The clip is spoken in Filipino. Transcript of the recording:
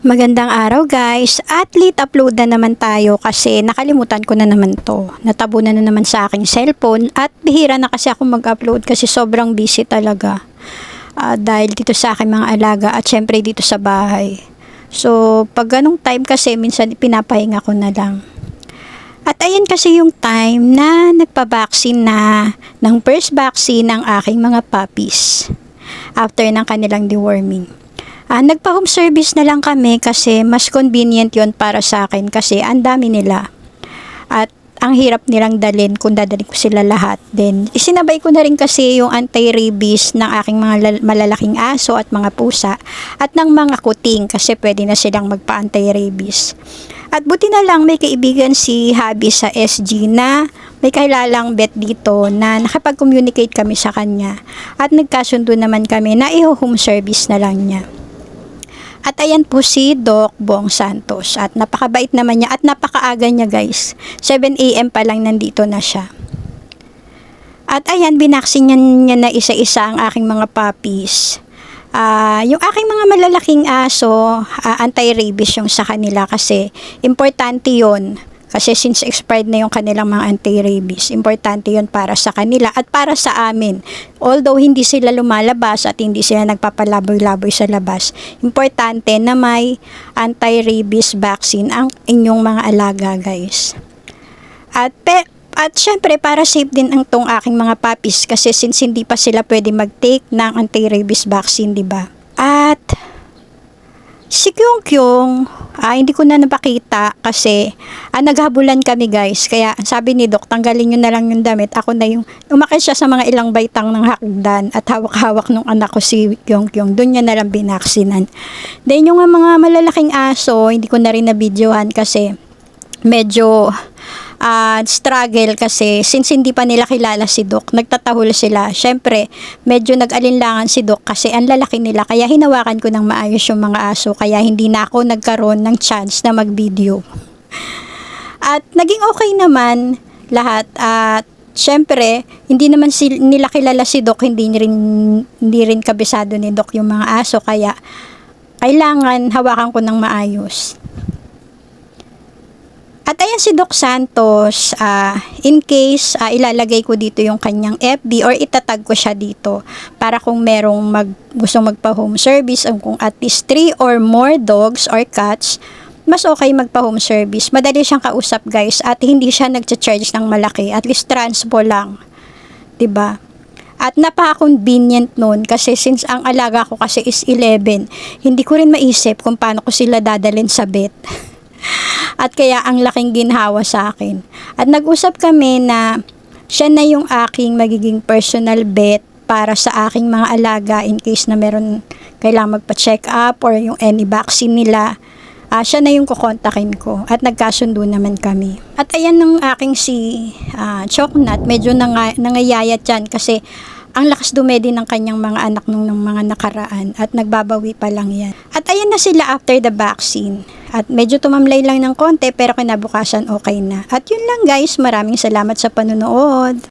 Magandang araw guys, at late upload na naman tayo kasi nakalimutan ko na naman to. Natabunan na naman sa aking cellphone at bihira na kasi ako mag-upload kasi sobrang busy talaga. Dahil dito sa aking mga alaga at syempre dito sa bahay. So pag ganong time kasi minsan pinapahinga ko na lang. At ayan kasi yung time na nagpa-vaccine na ng first vaccine ng aking mga puppies after ng kanilang deworming. Nagpa-home service na lang kami kasi mas convenient yon para sa akin kasi ang dami nila. At ang hirap nilang dalhin kung dadalhin ko sila lahat. Then, isinabay ko na rin kasi yung anti-rabies ng aking mga malalaking aso at mga pusa at ng mga kuting kasi pwede na silang magpa-anti-rabies. At buti na lang may kaibigan si Habi sa SG na may kahilalang vet dito na nakapag-communicate kami sa kanya. At nagkasundo naman kami na i-home service na lang niya. At ayan po si Doc Bong Santos at napakabait naman niya at napakaaga niya guys. 7 AM pa lang nandito na siya. At ayan, binaksin niya na isa-isa ang aking mga puppies. Yung aking mga malalaking aso, anti-rabies yung sa kanila kasi importante yon. Kasi since expired na yung kanilang mga anti-rabies, importante yun para sa kanila at para sa amin. Although hindi sila lumalabas at hindi sila nagpapalaboy-laboy sa labas, importante na may anti-rabies vaccine ang inyong mga alaga guys. At syempre para safe din ang tong aking mga puppies kasi since hindi pa sila pwede mag-take ng anti-rabies vaccine, di ba? At si Kyung, hindi ko na napakita kasi naghabulan kami guys. Kaya sabi ni Doc, tanggalin nyo na lang yung damit. Ako na yung umakit siya sa mga ilang baitang ng hakdan at hawak-hawak nung anak ko si Kyung. Doon niya na lang binaksinan. Then yung mga malalaking aso, hindi ko na rin na-videohan kasi medyo struggle kasi since hindi pa nila kilala si Doc, nagtatahol sila. Syempre, medyo nag-alinlangan si Doc kasi ang lalaki nila kaya hinawakan ko ng maayos yung mga aso kaya hindi na ako nagkaroon ng chance na mag-video. At naging okay naman lahat at syempre, hindi naman nila kilala si Doc, hindi rin kabisado ni Doc yung mga aso kaya kailangan hawakan ko ng maayos. At ayan si Doc Santos, in case ilalagay ko dito yung kanyang FB or itatag ko siya dito para kung merong gustong magpa-home service kung at least 3 or more dogs or cats, mas okay magpa-home service. Madali siyang kausap guys at hindi siya nagcha-charge ng malaki, at least transpo lang. 'Di ba? At napaka-convenient nun kasi since ang alaga ko kasi is 11, hindi ko rin maisip kung paano ko sila dadalhin sa vet. At kaya ang laking ginhawa sa akin. At nag-usap kami na siya na yung aking magiging personal vet para sa aking mga alaga in case na meron kailangang magpa-check up or yung any vaccine nila. Siya na yung kukontakin ko at nagkasundo naman kami. At ayan ng aking si Choknat, medyo nangayayat yan kasi ang lakas dumedi ng kanyang mga anak nung mga nakaraan at nagbabawi pa lang yan. At ayan na sila after the vaccine. At medyo tumamlay lang ng konti pero kinabukasan okay na. At yun lang guys, maraming salamat sa panonood.